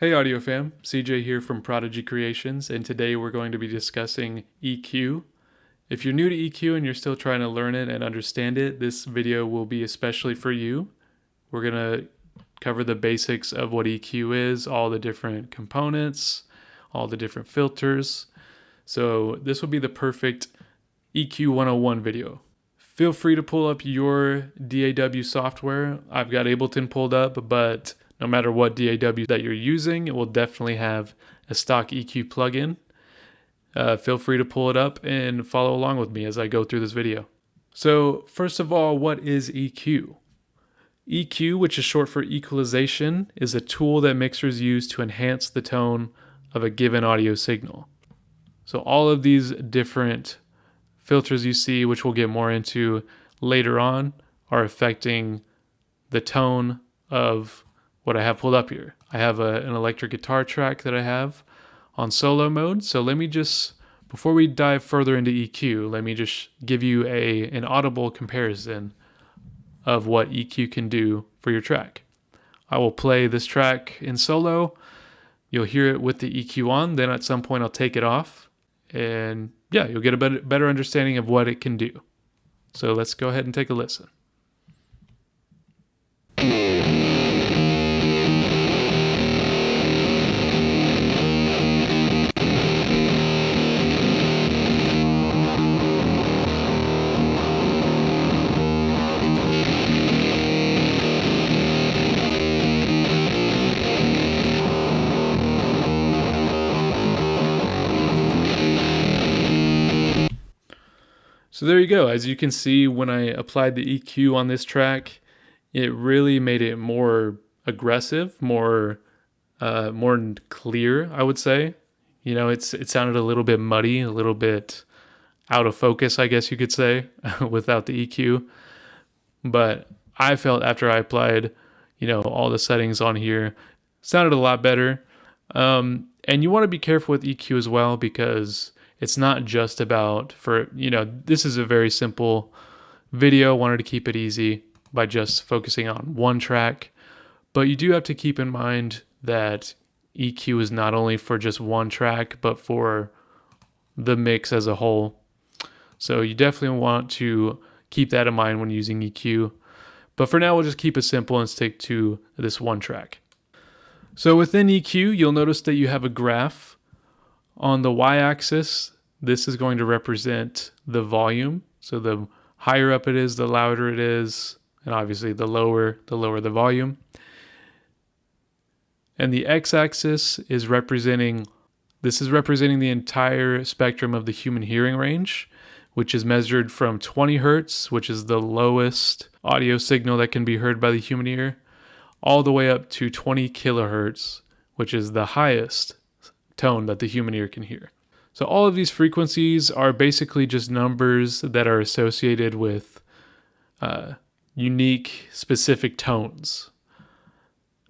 Hey Audio Fam, CJ here from Prodigy Creations, and today we're going to be discussing EQ. If you're new to EQ and you're still trying to learn it and understand it, this video will be especially for you. We're going to cover the basics of what EQ is, all the different components, all the different filters. So this will be the perfect EQ 101 video. Feel free to pull up your DAW software. I've got Ableton pulled up, but no matter what DAW that you're using, it will definitely have a stock EQ plugin. Feel free to pull it up and follow along with me as I go through this video. So first of all, what is EQ? EQ, which is short for equalization, is a tool that mixers use to enhance the tone of a given audio signal. So all of these different filters you see, which we'll get more into later on, are affecting the tone of what I have pulled up here. I have an electric guitar track that I have on solo mode. So let me just, before we dive further into EQ, let me just give you an audible comparison of what EQ can do for your track. I will play this track in solo. You'll hear it with the EQ on. Then at some point I'll take it off. And yeah, you'll get a better understanding of what it can do. So let's go ahead and take a listen. So there you go. As you can see, when I applied the EQ on this track, it really made it more aggressive, more clear, I would say. You know, it sounded a little bit muddy, a little bit out of focus, I guess you could say, without the EQ. But I felt after I applied, all the settings on here, sounded a lot better. And you want to be careful with EQ as well, because it's not just about this is a very simple video. Wanted to keep it easy by just focusing on one track. But you do have to keep in mind that EQ is not only for just one track, but for the mix as a whole. So you definitely want to keep that in mind when using EQ. But for now, we'll just keep it simple and stick to this one track. So within EQ, you'll notice that you have a graph. On the y-axis, this is going to represent the volume. So the higher up it is, the louder it is, and obviously the lower the volume. And the x-axis is representing the entire spectrum of the human hearing range, which is measured from 20 hertz, which is the lowest audio signal that can be heard by the human ear, all the way up to 20 kilohertz, which is the highest tone that the human ear can hear. So all of these frequencies are basically just numbers that are associated with unique, specific tones.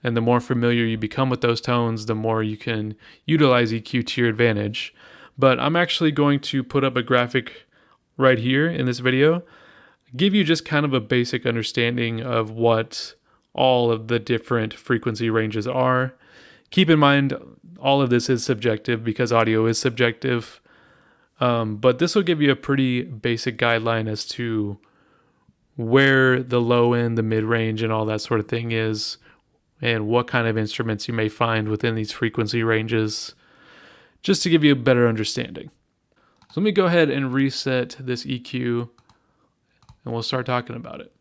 And the more familiar you become with those tones, the more you can utilize EQ to your advantage. But I'm actually going to put up a graphic right here in this video, give you just kind of a basic understanding of what all of the different frequency ranges are. Keep in mind, all of this is subjective because audio is subjective, but this will give you a pretty basic guideline as to where the low end, the mid-range, and all that sort of thing is, and what kind of instruments you may find within these frequency ranges, just to give you a better understanding. So let me go ahead and reset this EQ, and we'll start talking about it.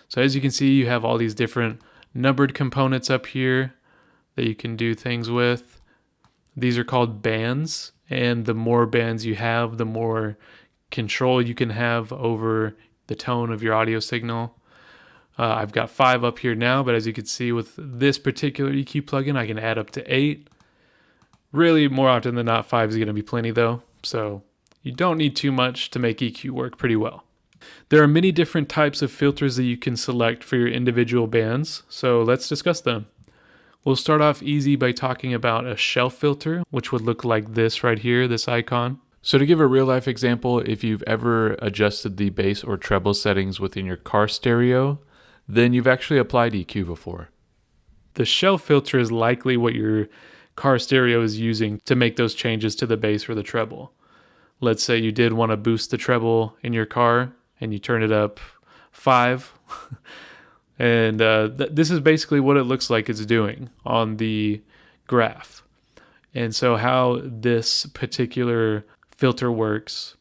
So as you can see, you have all these different numbered components up here that you can do things with. These are called bands, and the more bands you have, the more control you can have over the tone of your audio signal. I've got 5 up here now, but as you can see with this particular EQ plugin, I can add up to 8. Really, more often than not, 5 is going to be plenty though, so you don't need too much to make EQ work pretty well. There are many different types of filters that you can select for your individual bands, so let's discuss them. We'll start off easy by talking about a shelf filter, which would look like this right here, this icon. So to give a real life example, if you've ever adjusted the bass or treble settings within your car stereo, then you've actually applied EQ before. the shelf filter is likely what your car stereo is using to make those changes to the bass or the treble. Let's say you did want to boost the treble in your car and you turn it up 5. And this is basically what it looks like it's doing on the graph. And so how this particular filter works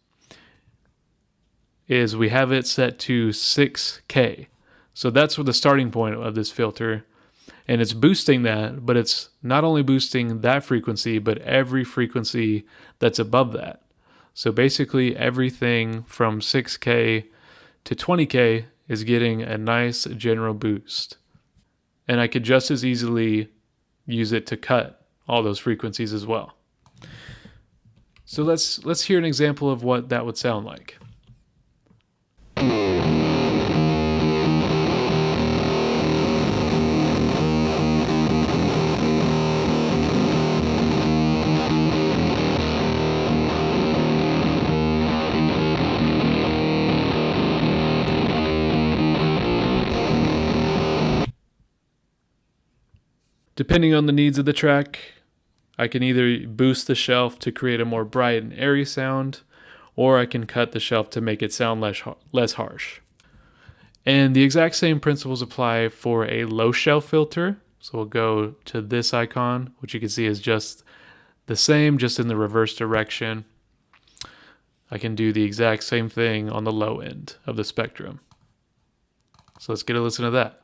is we have it set to 6K. So that's the starting point of this filter. And it's boosting that, but it's not only boosting that frequency, but every frequency that's above that. So basically everything from 6K to 20K is getting a nice general boost. And I could just as easily use it to cut all those frequencies as well. So let's hear an example of what that would sound like. Depending on the needs of the track, I can either boost the shelf to create a more bright and airy sound, or I can cut the shelf to make it sound less harsh. And the exact same principles apply for a low shelf filter. So we'll go to this icon, which you can see is just the same, just in the reverse direction. I can do the exact same thing on the low end of the spectrum. So let's get a listen to that.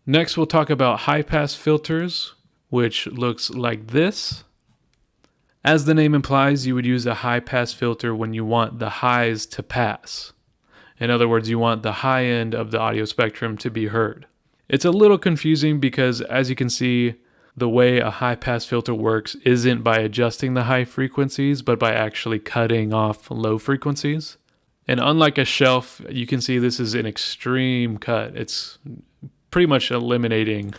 Next, we'll talk about high-pass filters, which looks like this. As the name implies, you would use a high-pass filter when you want the highs to pass. In other words, you want the high end of the audio spectrum to be heard. It's a little confusing because, as you can see, the way a high-pass filter works isn't by adjusting the high frequencies, but by actually cutting off low frequencies. And unlike a shelf, you can see this is an extreme cut. It's pretty much eliminating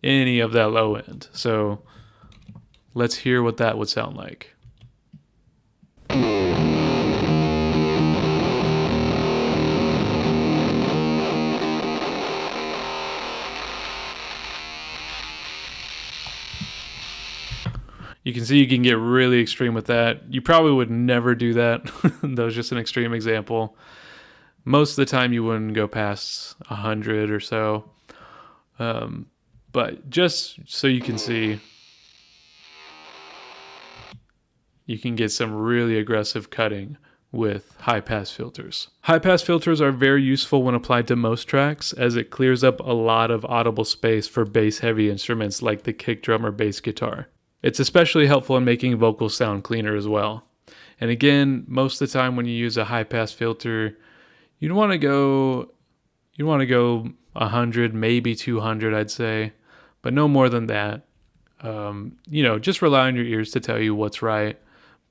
any of that low end. So let's hear what that would sound like. You can see you can get really extreme with that. You probably would never do that. That was just an extreme example. Most of the time you wouldn't go past 100 or so. But just so you can see, you can get some really aggressive cutting with high-pass filters. High-pass filters are very useful when applied to most tracks, as it clears up a lot of audible space for bass-heavy instruments like the kick drum or bass guitar. It's especially helpful in making vocals sound cleaner as well. And again, most of the time when you use a high-pass filter, you'd want to go 100, maybe 200, I'd say, but no more than that. Just rely on your ears to tell you what's right.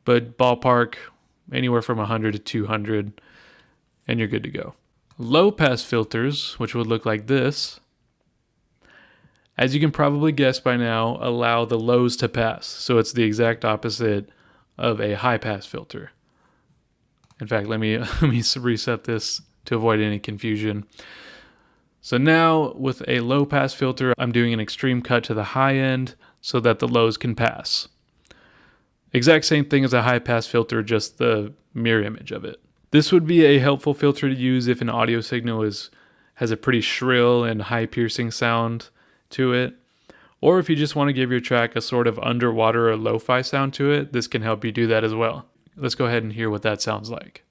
But ballpark, anywhere from 100 to 200, and you're good to go. Low-pass filters, which would look like this, as you can probably guess by now, allow the lows to pass. So it's the exact opposite of a high-pass filter. In fact, let me reset this to avoid any confusion. So now with a low-pass filter, I'm doing an extreme cut to the high end so that the lows can pass. Exact same thing as a high-pass filter, just the mirror image of it. This would be a helpful filter to use if an audio signal has a pretty shrill and high-piercing sound to it. Or if you just want to give your track a sort of underwater or lo-fi sound to it, this can help you do that as well. Let's go ahead and hear what that sounds like.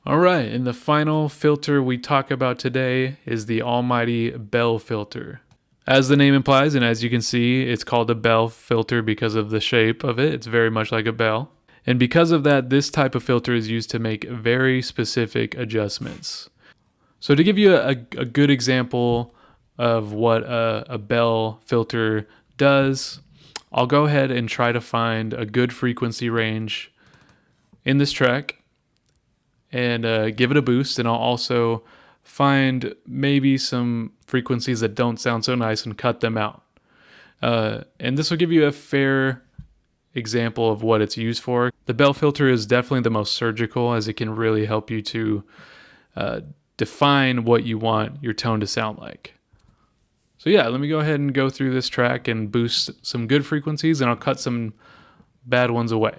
All right, and the final filter we talk about today is the almighty bell filter. As the name implies, and as you can see, it's called a bell filter because of the shape of it. It's very much like a bell. And because of that, this type of filter is used to make very specific adjustments. So to give you a good example of what a bell filter does, I'll go ahead and try to find a good frequency range in this track and give it a boost. And I'll also find maybe some frequencies that don't sound so nice and cut them out. And this will give you a fair example of what it's used for. The bell filter is definitely the most surgical, as it can really help you to define what you want your tone to sound like. So yeah, let me go ahead and go through this track and boost some good frequencies, and I'll cut some bad ones away.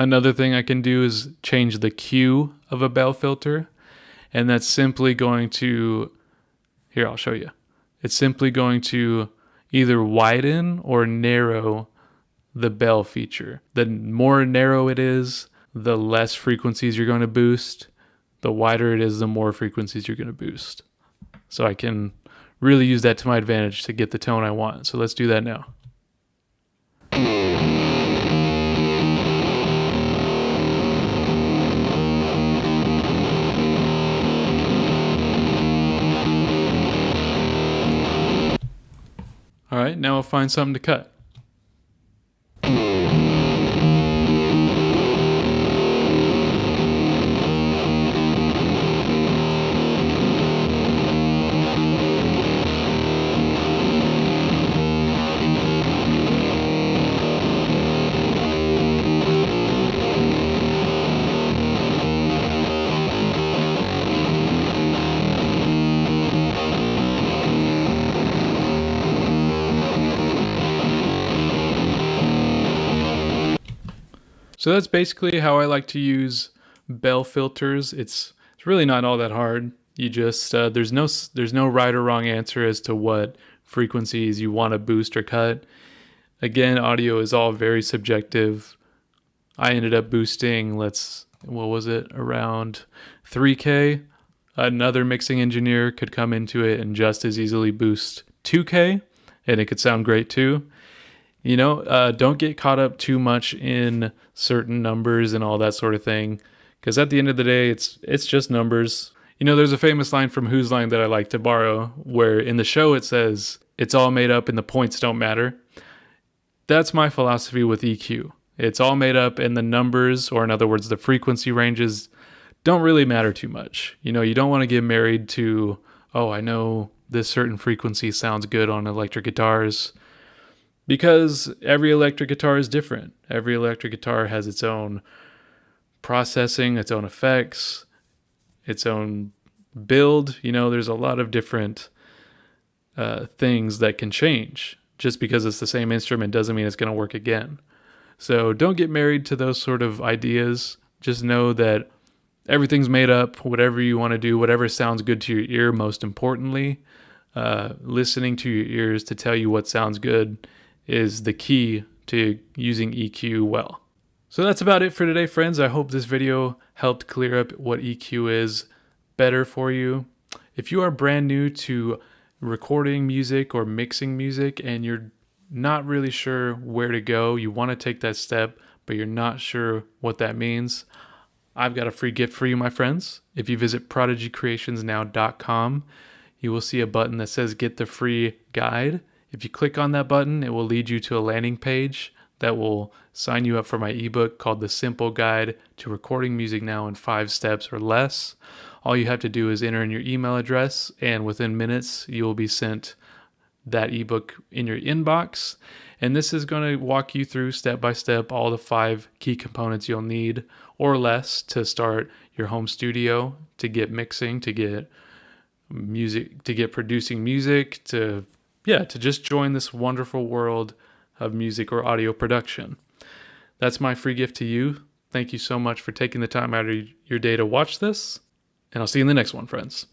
Another thing I can do is change the Q of a bell filter, and that's simply going to, here, I'll show you. It's simply going to either widen or narrow the bell feature. The more narrow it is, the less frequencies you're going to boost. The wider it is, the more frequencies you're going to boost. So I can really use that to my advantage to get the tone I want. So let's do that now. All right, now I'll find something to cut. So that's basically how I like to use bell filters. It's really not all that hard. You just there's no right or wrong answer as to what frequencies you want to boost or cut. Again, audio is all very subjective. I ended up boosting, around 3K. Another mixing engineer could come into it and just as easily boost 2K, and it could sound great too. You know, don't get caught up too much in certain numbers and all that sort of thing, because at the end of the day, it's just numbers. You know, there's a famous line from Whose Line that I like to borrow, where in the show it says, "It's all made up and the points don't matter." That's my philosophy with EQ. It's all made up and the numbers, or in other words, the frequency ranges, don't really matter too much. You know, you don't want to get married to, oh, I know this certain frequency sounds good on electric guitars, because every electric guitar is different. Every electric guitar has its own processing, its own effects, its own build. You know, there's a lot of different things that can change. Just because it's the same instrument doesn't mean it's going to work again. So don't get married to those sort of ideas. Just know that everything's made up, whatever you want to do, whatever sounds good to your ear, most importantly. Listening to your ears to tell you what sounds good is the key to using EQ well. So that's about it for today, friends. I hope this video helped clear up what EQ is better for you. If you are brand new to recording music or mixing music and you're not really sure where to go, you want to take that step, but you're not sure what that means, I've got a free gift for you, my friends. If you visit prodigycreationsnow.com, you will see a button that says Get the Free Guide. If you click on that button, it will lead you to a landing page that will sign you up for my ebook called The Simple Guide to Recording Music Now in 5 Steps or Less. All you have to do is enter in your email address, and within minutes, you will be sent that ebook in your inbox. And this is going to walk you through step by step all the 5 key components you'll need or less to start your home studio, to get mixing, to get music, to get producing music, to just join this wonderful world of music or audio production. That's my free gift to you. Thank you so much for taking the time out of your day to watch this, and I'll see you in the next one, friends.